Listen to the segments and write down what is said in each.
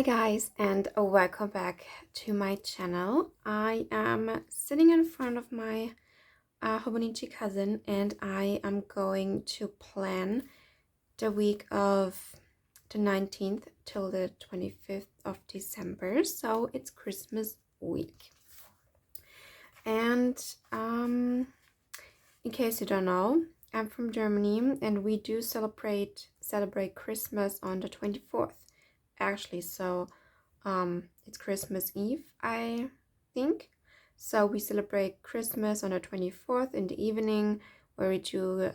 Hi guys, and welcome back to my channel. I am sitting in front of my Hobonichi cousin, and I am going to plan the week of the 19th till the 25th of December. So it's Christmas week. And in case you don't know, I'm from Germany, and we do celebrate Christmas on the 24th. Actually, so it's Christmas Eve, I think. So we celebrate Christmas on the 24th in the evening, where we do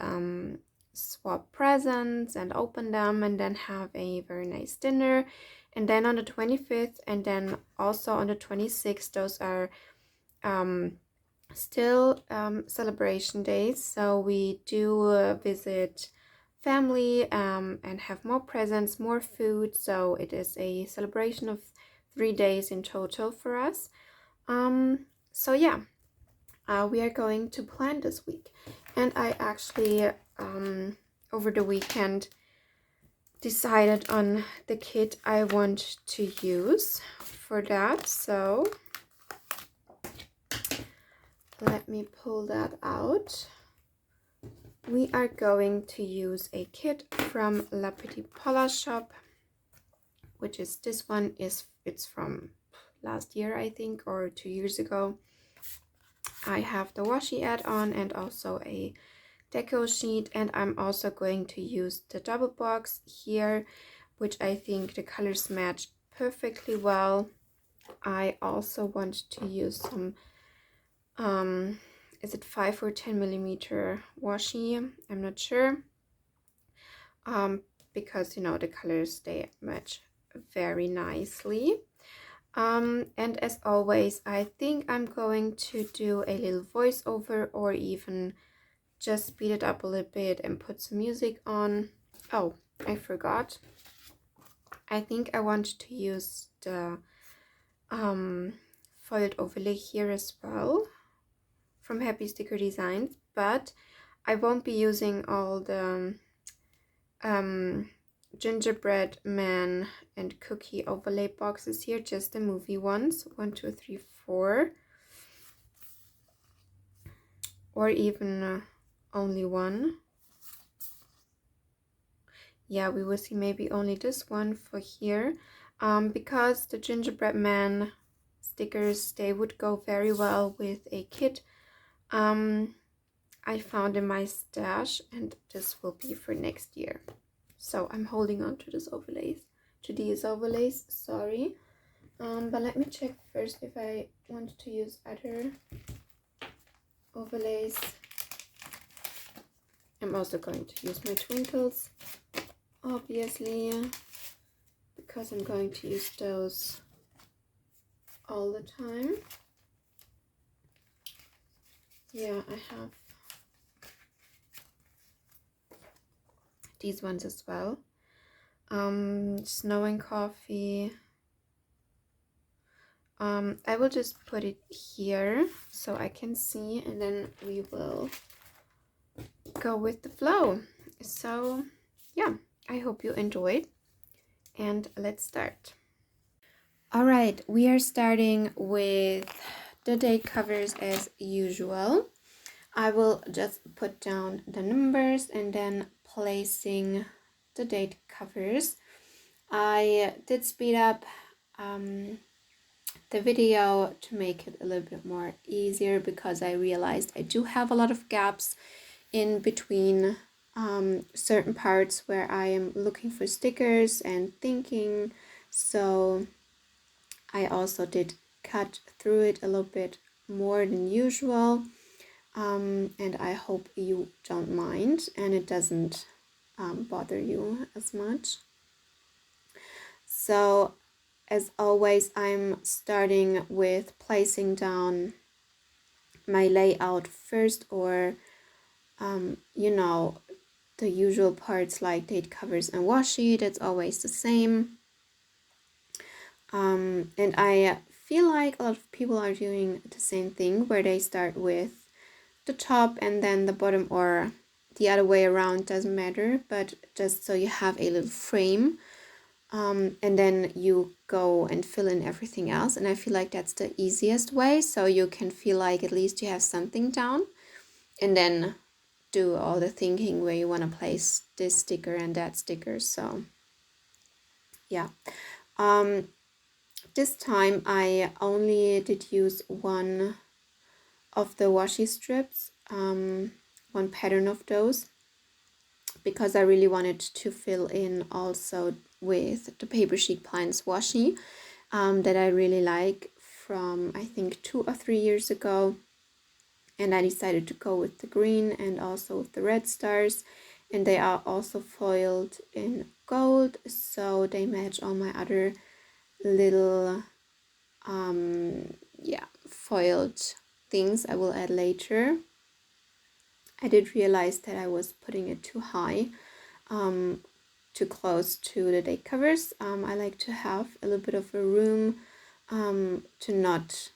swap presents and open them, and then have a very nice dinner. And then on the 25th and then also on the 26th, those are still celebration days. So we do visit family and have more presents, more food. So it is a celebration of 3 days in total for us. So yeah, we are going to plan this week, and I actually over the weekend decided on the kit I want to use for that. So let me pull that out. We are going to use a kit from LaPetitePaulaShop, which is this one. It's from last year, I think, or 2 years ago. I have the washi add-on and also a deco sheet, and I'm also going to use the double box here, which I think the colors match perfectly well. I also want to use some is it 5 or 10 millimeter washi? I'm not sure. Because you know the colors, they match very nicely. And as always, I think I'm going to do a little voiceover, or even just speed it up a little bit and put some music on. Oh, I forgot. I think I want to use the foiled overlay here as well from Happy Sticker Designs, but I won't be using all the gingerbread man and cookie overlay boxes here, just the movie ones, 1, 2, 3, 4, or even only one. Yeah, we will see maybe only this one for here, because the gingerbread man stickers, they would go very well with a kit I found in my stash, and this will be for next year. So I'm holding on to these overlays, sorry. But let me check first if I want to use other overlays. I'm also going to use my twinkles, obviously, because I'm going to use those all the time. Yeah, I have these ones as well. Snow and coffee. I will just put it here so I can see, and then we will go with the flow. So yeah, I hope you enjoyed, and let's start. All right, we are starting with the date covers as usual. I will just put down the numbers and then placing the date covers. I did speed up the video to make it a little bit more easier, because I realized I do have a lot of gaps in between certain parts where I am looking for stickers and thinking. So I also did cut through it a little bit more than usual, and I hope you don't mind and it doesn't bother you as much. So as always, I'm starting with placing down my layout first, or you know, the usual parts like date covers and washi. That's always the same. And I feel like a lot of people are doing the same thing, where they start with the top and then the bottom, or the other way around, doesn't matter, but just so you have a little frame and then you go and fill in everything else. And I feel like that's the easiest way, so you can feel like at least you have something down, and then do all the thinking where you want to place this sticker and that sticker. So yeah, this time I only did use one of the washi strips, one pattern of those, because I really wanted to fill in also with the Paper Chic Plans washi that I really like from I think 2 or 3 years ago. And I decided to go with the green and also with the red stars, and they are also foiled in gold, so they match all my other little yeah, foiled things I will add later. I did realize that I was putting it too high, too close to the day covers. I like to have a little bit of a room to not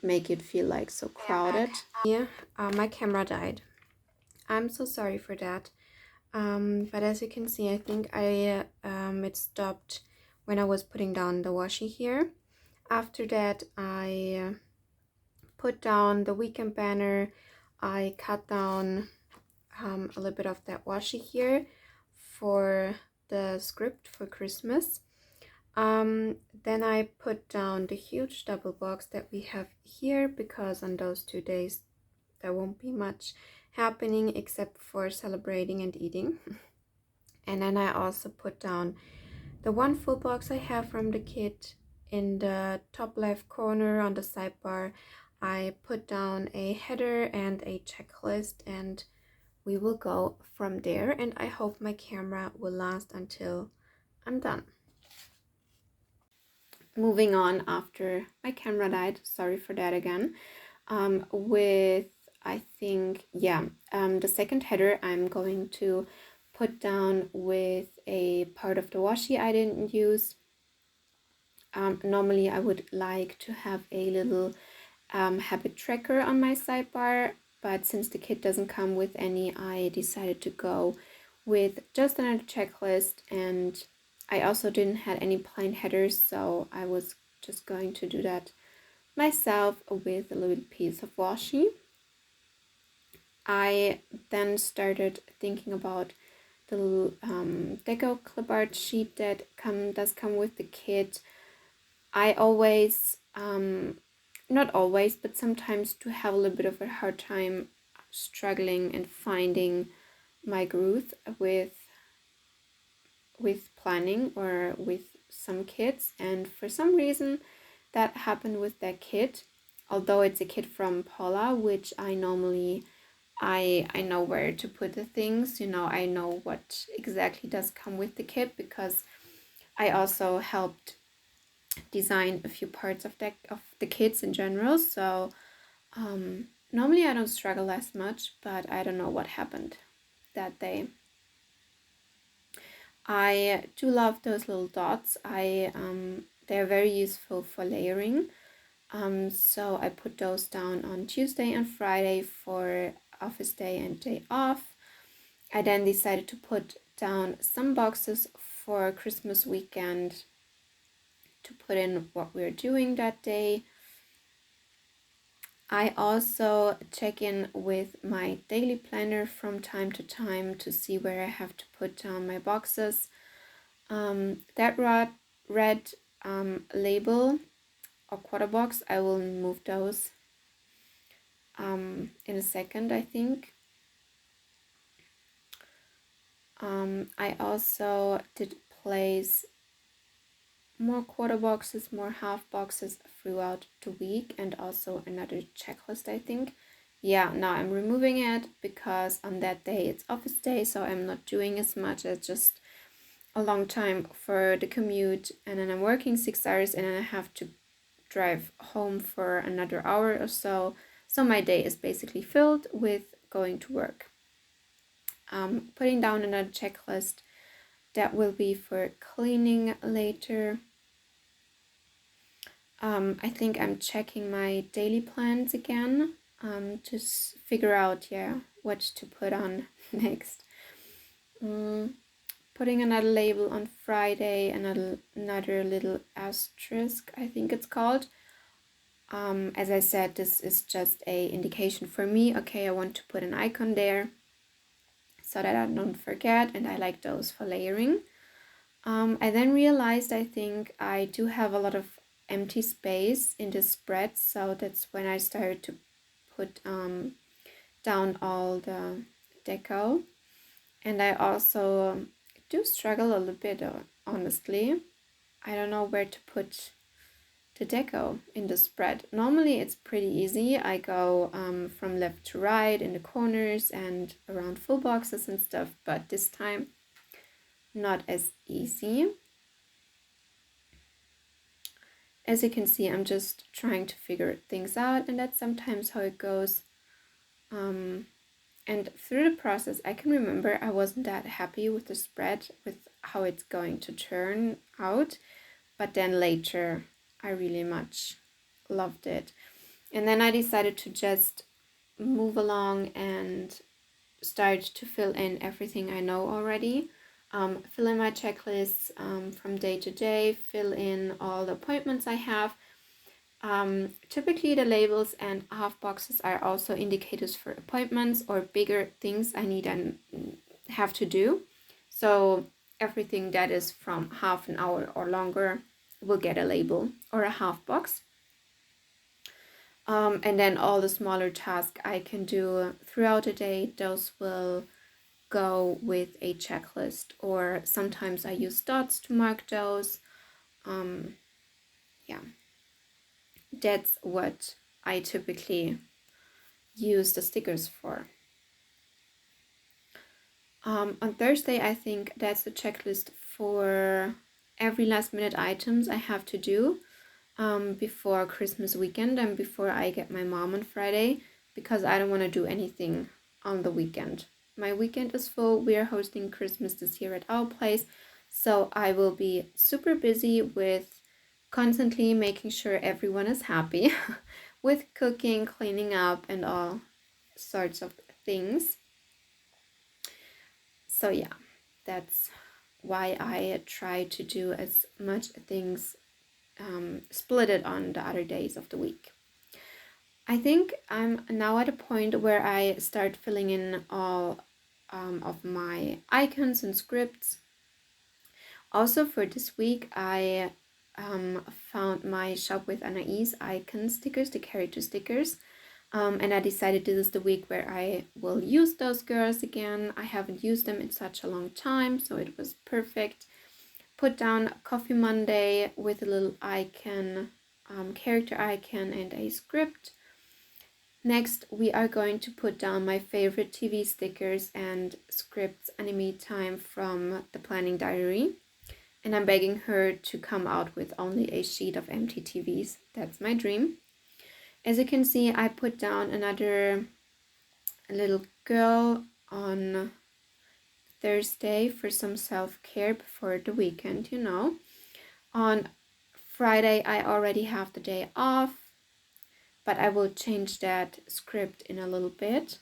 make it feel like so crowded. Yeah, my camera died. I'm so sorry for that. But as you can see, I think it stopped when I was putting down the washi here. After that, I put down the weekend banner. I cut down a little bit of that washi here for the script for Christmas. Then I put down the huge double box that we have here, because on those 2 days there won't be much happening except for celebrating and eating. And then I also put down the one full box I have from the kit. In the top left corner on the sidebar, I put down a header and a checklist, and we will go from there. And I hope my camera will last until I'm done. Moving on after my camera died, sorry for that again, with I think, yeah, the second header I'm going to put down with a part of the washi I didn't use. Normally I would like to have a little habit tracker on my sidebar, but since the kit doesn't come with any, I decided to go with just another checklist, and I also didn't have any plain headers, so I was just going to do that myself with a little piece of washi. I then started thinking about the little deco clip art sheet that does come with the kit. I always, not always, but sometimes do have a little bit of a hard time struggling and finding my groove with planning or with some kits, and for some reason that happened with that kit. Although it's a kit from Paula, which I normally I know where to put the things, you know, I know what exactly does come with the kit, because I also helped design a few parts of the kits in general. So normally I don't struggle as much, but I don't know what happened that day. I do love those little dots. They're very useful for layering. So I put those down on Tuesday and Friday for office day and day off. I then decided to put down some boxes for Christmas weekend to put in what we're doing that day. I also check in with my daily planner from time to time to see where I have to put down my boxes. That red label or quarter box, I will move those in a second, I think. I also did place more quarter boxes, more half boxes throughout the week, and also another checklist, I think. Yeah, now I'm removing it because on that day it's office day, so I'm not doing as much. It's just a long time for the commute, and then I'm working 6 hours, and then I have to drive home for another hour or so. So my day is basically filled with going to work. Putting down another checklist that will be for cleaning later. I think I'm checking my daily plans again to figure out, yeah, what to put on next. putting another label on Friday, another little asterisk, I think it's called. As I said, this is just a indication for me. Okay, I want to put an icon there so that I don't forget, and I like those for layering. I then realized I think I do have a lot of empty space in this spread, so that's when I started to put down all the deco. And I also do struggle a little bit, honestly. I don't know where to put the deco in the spread. Normally it's pretty easy. I go from left to right in the corners and around full boxes and stuff, but this time not as easy. As you can see, I'm just trying to figure things out, and that's sometimes how it goes. And through the process, I can remember I wasn't that happy with the spread, with how it's going to turn out. But then later, I really much loved it. And then I decided to just move along and start to fill in everything I know already. Fill in my checklists from day to day, fill in all the appointments I have. Typically the labels and half boxes are also indicators for appointments or bigger things I need and have to do. So everything that is from half an hour or longer will get a label or a half box. And then all the smaller tasks I can do throughout the day, those will go with a checklist, or sometimes I use dots to mark those. Yeah, that's what I typically use the stickers for. On Thursday, I think that's the checklist for every last minute items I have to do before Christmas weekend and before I get my mom on Friday, because I don't want to do anything on the weekend. My weekend is full. We are hosting Christmas this year at our place, so I will be super busy with constantly making sure everyone is happy with cooking, cleaning up, and all sorts of things. So yeah, that's why I try to do as much things, split it on the other days of the week. I think I'm now at a point where I start filling in all of my icons and scripts. Also for this week, I found my Shop with Anais icon stickers, the character stickers. And I decided this is the week where I will use those girls again. I haven't used them in such a long time, so it was perfect. Put down Coffee Monday with a little icon, character icon, and a script. Next, we are going to put down my favorite TV stickers and scripts anime time from The Planning Diary. And I'm begging her to come out with only a sheet of empty TVs. That's my dream. As you can see, I put down another little girl on Thursday for some self-care before the weekend, you know. On Friday, I already have the day off, but I will change that script in a little bit.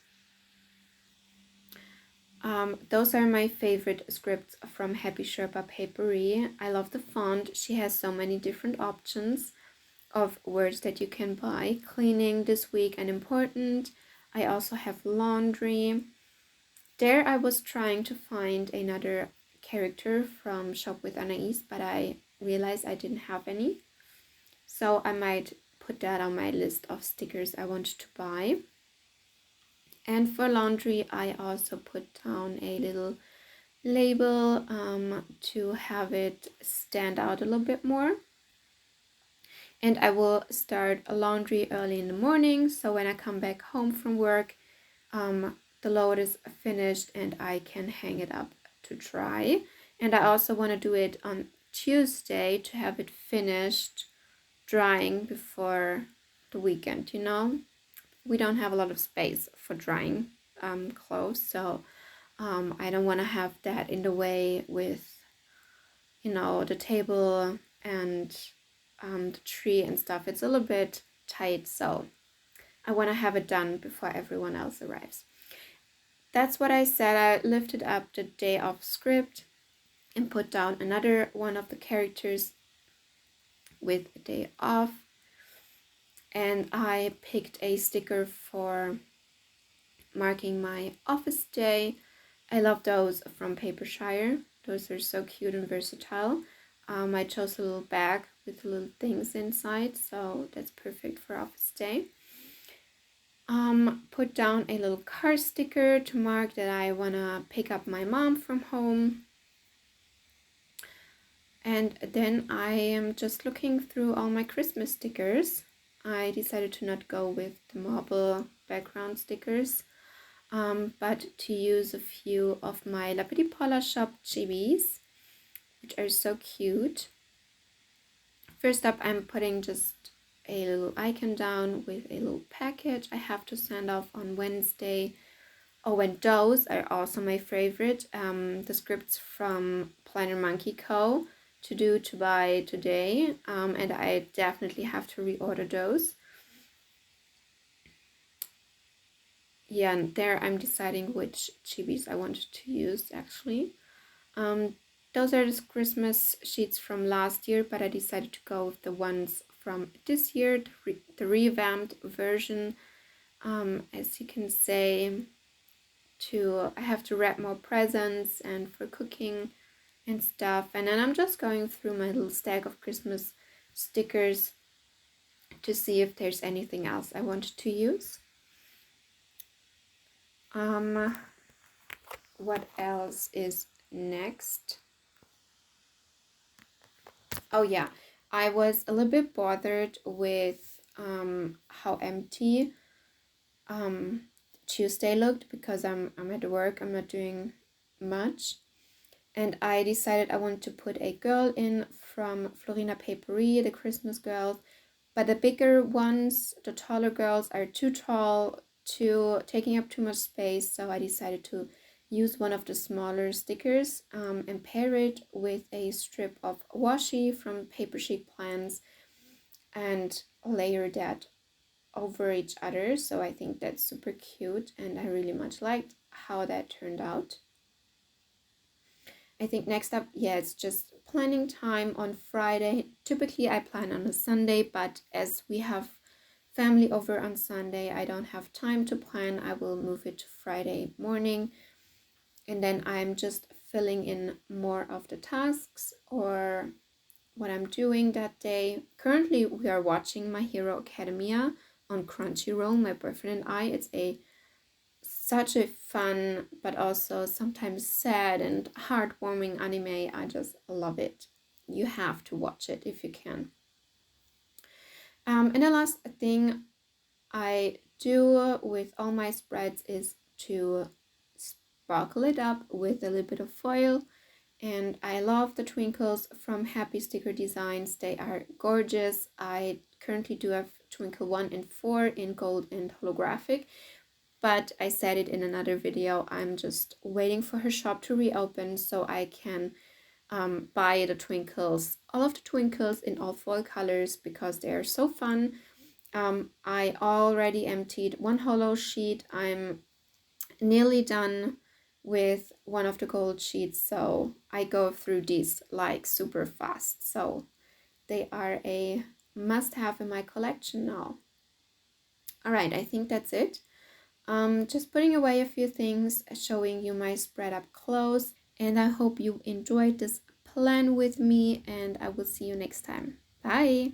Those are my favorite scripts from HappySherpaPaperie. I love the font. She has so many different options of words that you can buy. Cleaning this week and important. I also have laundry. There I was trying to find another character from Shop with Anais, but I realized I didn't have any. So I might put that on my list of stickers I want to buy. And for laundry, I also put down a little label to have it stand out a little bit more. And I will start laundry early in the morning, so when I come back home from work, the load is finished and I can hang it up to dry. And I also want to do it on Tuesday to have it finished drying before the weekend, you know. We don't have a lot of space for drying clothes, so I don't want to have that in the way with, you know, the table and the tree and stuff. It's a little bit tight, so I want to have it done before everyone else arrives. That's what I said. I lifted up the day of script. and put down another one of the characters with a day off. And I picked a sticker for marking my office day. I love those from Papershire. Those are so cute and versatile. I chose a little bag with little things inside, so that's perfect for office day. Put down a little car sticker to mark that I wanna pick up my mom from home. And then I am just looking through all my Christmas stickers. I decided to not go with the marble background stickers, but to use a few of my LaPetitePaulaShop chibis, which are so cute. First up, I'm putting just a little icon down with a little package I have to send off on Wednesday. Oh, and those are also my favorite. The scripts from Planner Monkey Co. to buy today, and I definitely have to reorder those. Yeah, and there I'm deciding which chibis I wanted to use actually. Those are the Christmas sheets from last year, but I decided to go with the ones from this year, the revamped version. As you can say, I have to wrap more presents and for cooking and stuff. And then I'm just going through my little stack of Christmas stickers to see if there's anything else I wanted to use. What else is next? Oh yeah, I was a little bit bothered with how empty Tuesday looked because I'm at work, I'm not doing much. And I decided I wanted to put a girl in from FlorinaPaperie, the Christmas girls. But the bigger ones, the taller girls, are too tall, taking up too much space. So I decided to use one of the smaller stickers and pair it with a strip of washi from Paper Chic Plans and layer that over each other. So I think that's super cute and I really much liked how that turned out. I think next up, yeah, it's just planning time on Friday. Typically I plan on a Sunday, but as we have family over on Sunday, I don't have time to plan. I will move it to Friday morning. And then I'm just filling in more of the tasks or what I'm doing that day. Currently, we are watching My Hero Academia on Crunchyroll, my boyfriend and I. It's such a fun, but also sometimes sad and heartwarming anime. I just love it. You have to watch it if you can. And the last thing I do with all my spreads is to sparkle it up with a little bit of foil. And I love the twinkles from Happy Sticker Designs. They are gorgeous. I currently do have twinkle 1 and 4 in gold and holographic. But I said it in another video, I'm just waiting for her shop to reopen so I can buy the twinkles, all of the twinkles in all foil colors because they are so fun. I already emptied one holo sheet. I'm nearly done with one of the gold sheets, so I go through these like super fast. So they are a must-have in my collection now. All right, I think that's it. Just putting away a few things, showing you my spread up close, and I hope you enjoyed this plan with me, and I will see you next time. Bye!